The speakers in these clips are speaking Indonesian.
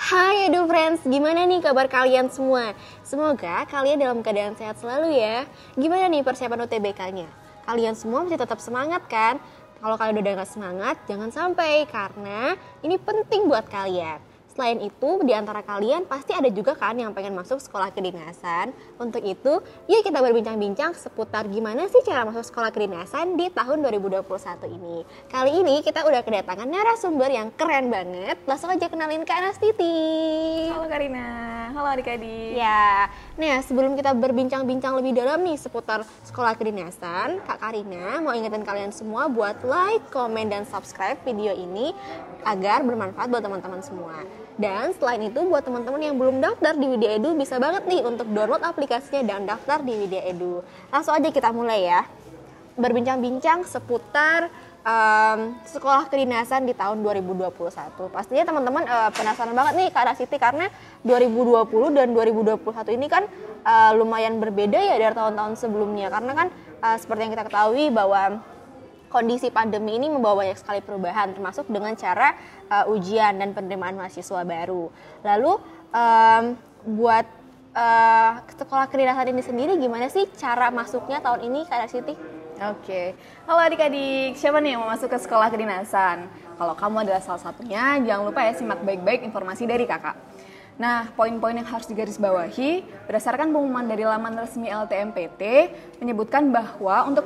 Hai Edu Friends, gimana nih kabar kalian semua? Semoga kalian dalam keadaan sehat selalu ya. Gimana nih persiapan UTBK-nya? Kalian semua masih tetap semangat kan? Kalau kalian udah gak semangat, jangan sampai karena ini penting buat kalian. Selain itu, di antara kalian pasti ada juga kan yang pengen masuk sekolah kedinasan. Untuk itu, yuk kita berbincang-bincang seputar gimana sih cara masuk sekolah kedinasan di tahun 2021 ini. Kali ini kita udah kedatangan narasumber yang keren banget. Langsung aja kenalin Kak Nastiti. Halo Karina, halo adik-adik. Ya, nah sebelum kita berbincang-bincang lebih dalam nih seputar sekolah kedinasan, Kak Karina mau ingetin kalian semua buat like, komen, dan subscribe video ini agar bermanfaat buat teman-teman semua. Dan selain itu buat teman-teman yang belum daftar di Widya Edu bisa banget nih untuk download aplikasinya dan daftar di Widya Edu. Langsung aja kita mulai ya. Berbincang-bincang seputar sekolah kedinasan di tahun 2021. Pastinya teman-teman penasaran banget nih Kak Nastiti karena 2020 dan 2021 ini kan lumayan berbeda ya dari tahun-tahun sebelumnya. Karena kan seperti yang kita ketahui bahwa kondisi pandemi ini membawa banyak sekali perubahan termasuk dengan cara ujian dan penerimaan mahasiswa baru. Lalu buat sekolah kedinasan ini sendiri gimana sih cara masuknya tahun ini Kak Nastiti? Oke, halo adik-adik, siapa nih yang mau masuk ke sekolah kedinasan? Kalau kamu adalah salah satunya, jangan lupa ya simak baik-baik informasi dari kakak. Nah, poin-poin yang harus digarisbawahi berdasarkan pengumuman dari laman resmi LTMPT menyebutkan bahwa untuk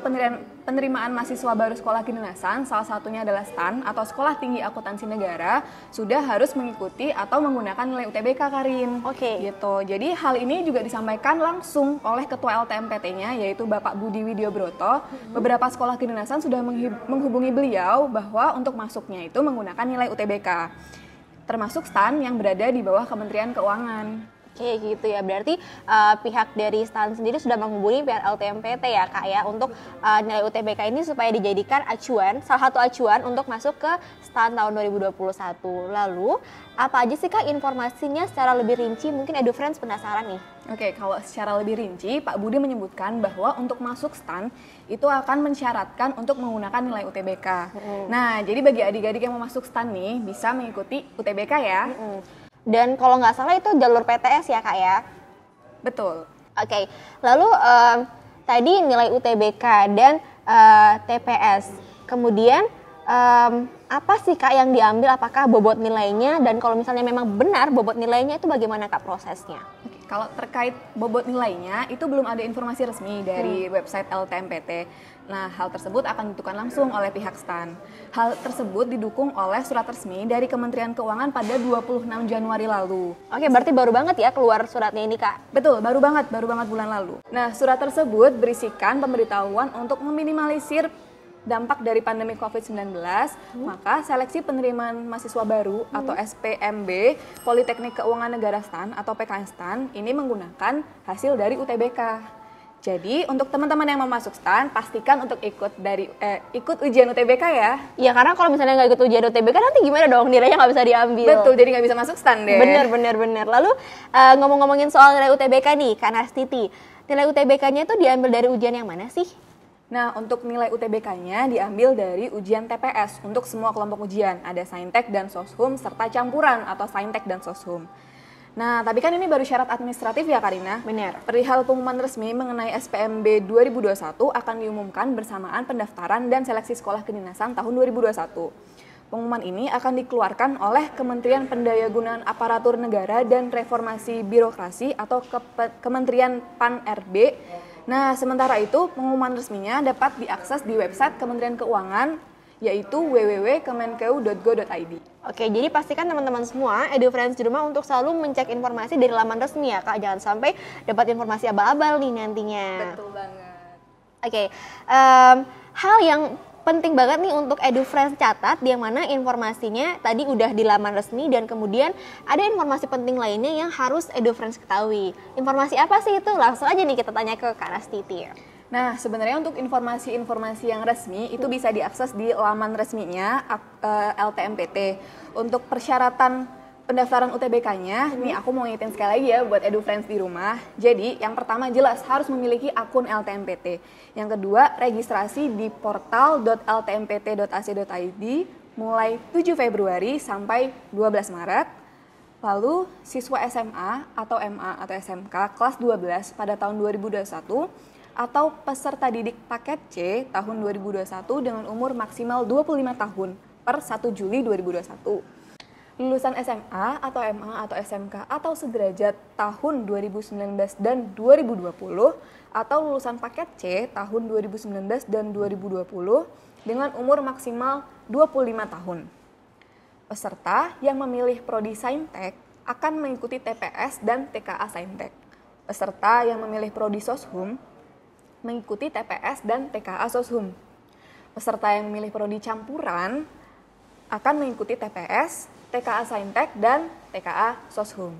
penerimaan mahasiswa baru sekolah kedinasan, salah satunya adalah STAN atau Sekolah Tinggi Akuntansi Negara, sudah harus mengikuti atau menggunakan nilai UTBK, Karin. Oke. Gitu. Jadi hal ini juga disampaikan langsung oleh Ketua LTMPT-nya yaitu Bapak Budi Widiobroto. Beberapa sekolah kedinasan sudah menghubungi beliau bahwa untuk masuknya itu menggunakan nilai UTBK. Termasuk STAN yang berada di bawah Kementerian Keuangan. Oke gitu ya, berarti pihak dari STAN sendiri sudah menghubungi pihak LTMPT ya Kak ya untuk nilai UTBK ini supaya dijadikan acuan, salah satu acuan untuk masuk ke STAN tahun 2021. Lalu apa aja sih Kak informasinya secara lebih rinci? Mungkin Edu Friends penasaran nih. Oke, kalau secara lebih rinci, Pak Budi menyebutkan bahwa untuk masuk STAN itu akan mensyaratkan untuk menggunakan nilai UTBK. Nah, jadi bagi adik-adik yang mau masuk STAN nih, bisa mengikuti UTBK ya. Dan kalau nggak salah itu jalur PTS ya Kak ya? Betul. Oke, lalu tadi nilai UTBK dan TPS. Kemudian apa sih Kak yang diambil? Apakah bobot nilainya? Dan kalau misalnya memang benar bobot nilainya itu bagaimana Kak prosesnya? Oke, kalau terkait bobot nilainya itu belum ada informasi resmi dari website LTMPT. Nah, hal tersebut akan ditentukan langsung oleh pihak STAN. Hal tersebut didukung oleh surat resmi dari Kementerian Keuangan pada 26 Januari lalu. Oke, berarti baru banget ya keluar suratnya ini Kak? Betul, baru banget bulan lalu. Nah, surat tersebut berisikan pemberitahuan untuk meminimalisir dampak dari pandemi COVID-19, maka seleksi penerimaan mahasiswa baru atau SPMB Politeknik Keuangan Negara STAN atau PKN STAN ini menggunakan hasil dari UTBK. Jadi untuk teman-teman yang mau masuk STAN pastikan untuk ikut ujian UTBK ya. Iya, karena kalau misalnya nggak ikut ujian UTBK nanti gimana dong, nilainya nggak bisa diambil. Betul, jadi nggak bisa masuk STAN deh. Bener. Lalu ngomong-ngomongin soal nilai UTBK nih Kak Nastiti, nilai UTBK-nya itu diambil dari ujian yang mana sih? Nah, untuk nilai UTBK-nya diambil dari ujian TPS untuk semua kelompok ujian. Ada Saintek dan Soshum serta campuran atau Saintek dan Soshum. Nah, tapi kan ini baru syarat administratif ya Karina? Benar. Perihal pengumuman resmi mengenai SPMB 2021 akan diumumkan bersamaan pendaftaran dan seleksi sekolah kedinasan tahun 2021. Pengumuman ini akan dikeluarkan oleh Kementerian Pendayagunaan Aparatur Negara dan Reformasi Birokrasi atau Kementerian PAN-RB. Nah, sementara itu pengumuman resminya dapat diakses di website Kementerian Keuangan yaitu www.kemenkeu.go.id. Oke, jadi pastikan teman-teman semua Edu Friends di rumah untuk selalu mencek informasi dari laman resmi ya Kak, jangan sampai dapat informasi abal-abal nih nantinya. Betul banget. Oke, hal yang penting banget nih untuk Edu Friends catat, yang mana informasinya tadi udah di laman resmi dan kemudian ada informasi penting lainnya yang harus Edu Friends ketahui. Informasi apa sih itu? Langsung aja nih kita tanya ke Kak Nastiti. Nah, sebenarnya untuk informasi-informasi yang resmi itu bisa diakses di laman resminya LTMPT. Untuk persyaratan pendaftaran UTBK-nya, nih aku mau ngingetin sekali lagi ya buat Edu Friends di rumah. Jadi, yang pertama jelas harus memiliki akun LTMPT. Yang kedua, registrasi di portal.ltmpt.ac.id mulai 7 Februari sampai 12 Maret. Lalu, siswa SMA atau MA atau SMK kelas 12 pada tahun 2021 atau peserta didik paket C tahun 2021 dengan umur maksimal 25 tahun per 1 Juli 2021. Lulusan SMA atau MA atau SMK atau sederajat tahun 2019 dan 2020 atau lulusan paket C tahun 2019 dan 2020 dengan umur maksimal 25 tahun. Peserta yang memilih prodi Saintek akan mengikuti TPS dan TKA Saintek. Peserta yang memilih prodi Soshum mengikuti TPS dan TKA Soshum. Peserta yang memilih prodi campuran akan mengikuti TPS, TKA Saintek, dan TKA Soshum.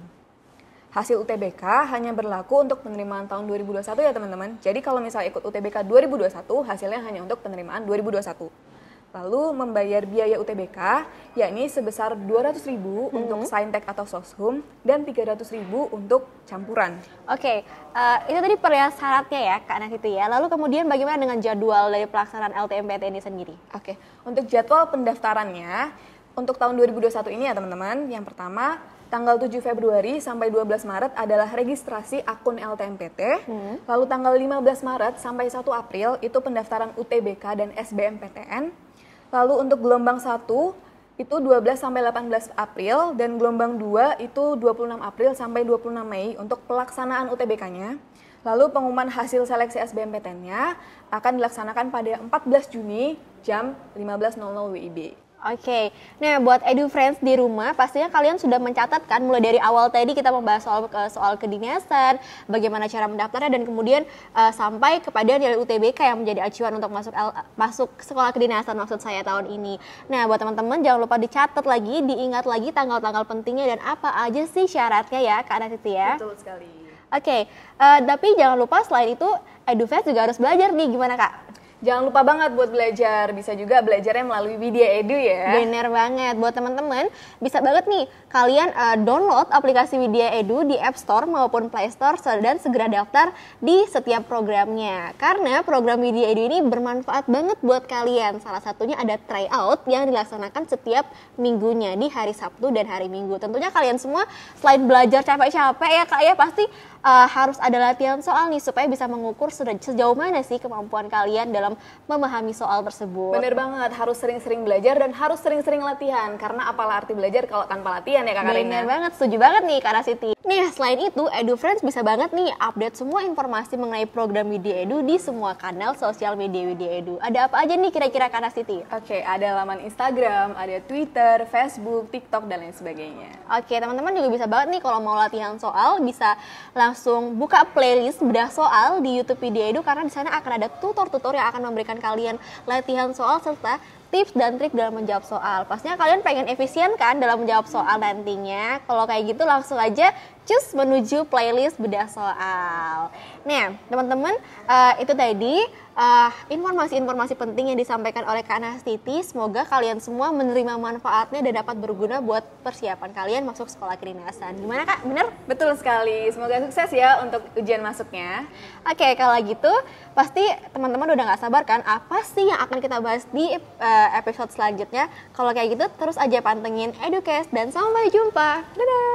Hasil UTBK hanya berlaku untuk penerimaan tahun 2021 ya teman-teman. Jadi kalau misalnya ikut UTBK 2021, hasilnya hanya untuk penerimaan 2021. Lalu membayar biaya UTBK, yakni sebesar 200.000 untuk Saintek atau Soshum dan 300.000 untuk campuran. Oke, itu tadi syaratnya ya Kak Nasiti ya. Lalu kemudian bagaimana dengan jadwal dari pelaksanaan LTMPT ini sendiri? Oke, untuk jadwal pendaftarannya, untuk tahun 2021 ini ya teman-teman, yang pertama tanggal 7 Februari sampai 12 Maret adalah registrasi akun LTMPT. Lalu tanggal 15 Maret sampai 1 April itu pendaftaran UTBK dan SBMPTN. Lalu untuk gelombang 1 itu 12 sampai 18 April dan gelombang 2 itu 26 April sampai 26 Mei untuk pelaksanaan UTBK-nya. Lalu pengumuman hasil seleksi SBMPTN-nya akan dilaksanakan pada 14 Juni jam 15.00 WIB. Oke, nah buat EduFriends di rumah pastinya kalian sudah mencatat kan mulai dari awal tadi kita membahas soal kedinasan, bagaimana cara mendaftarnya dan kemudian sampai kepada nilai UTBK yang menjadi acuan untuk masuk sekolah kedinasan maksud saya tahun ini. Nah buat teman-teman jangan lupa dicatat lagi, diingat lagi tanggal-tanggal pentingnya dan apa aja sih syaratnya ya Kak Nasiti ya. Betul sekali. Oke, tapi jangan lupa selain itu EduFriends juga harus belajar nih, gimana Kak? Jangan lupa banget buat belajar, bisa juga belajarnya melalui Widya Edu ya. Bener banget, buat teman-teman bisa banget nih kalian download aplikasi Widya Edu di App Store maupun Play Store dan segera daftar di setiap programnya. Karena program Widya Edu ini bermanfaat banget buat kalian. Salah satunya ada tryout yang dilaksanakan setiap minggunya di hari Sabtu dan hari Minggu. Tentunya kalian semua selain belajar capek-capek ya Kak ya pasti harus ada latihan soal nih supaya bisa mengukur sejauh mana sih kemampuan kalian dalam memahami soal tersebut. Bener banget, harus sering-sering belajar dan harus sering-sering latihan. Karena apalah arti belajar kalau tanpa latihan ya Kak Karina? Bener banget, setuju banget nih Kak Nasiti. Nih selain itu EduFriends bisa banget nih update semua informasi mengenai program Widya Edu di semua kanal sosial media Widya Edu. Ada apa aja nih kira-kira Kak Nasiti? Oke, ada laman Instagram, ada Twitter, Facebook, TikTok, dan lain sebagainya. Oke, teman-teman juga bisa banget nih kalau mau latihan soal bisa langsung buka playlist bedah soal di YouTube Widya Edu karena di sana akan ada tutor-tutor yang akan memberikan kalian latihan soal serta tips dan trik dalam menjawab soal. Pastinya kalian pengen efisien kan dalam menjawab soal nantinya. Kalau kayak gitu langsung aja cus menuju playlist bedah soal. Nah, teman-teman itu tadi informasi-informasi penting yang disampaikan oleh Kak Nastiti. Semoga kalian semua menerima manfaatnya dan dapat berguna buat persiapan kalian masuk sekolah kedinasan. Gimana Kak? Bener? Betul sekali. Semoga sukses ya untuk ujian masuknya. Oke, kalau gitu pasti teman-teman udah gak sabar kan apa sih yang akan kita bahas di episode selanjutnya. Kalau kayak gitu terus aja pantengin Educast dan sampai jumpa. Dadah!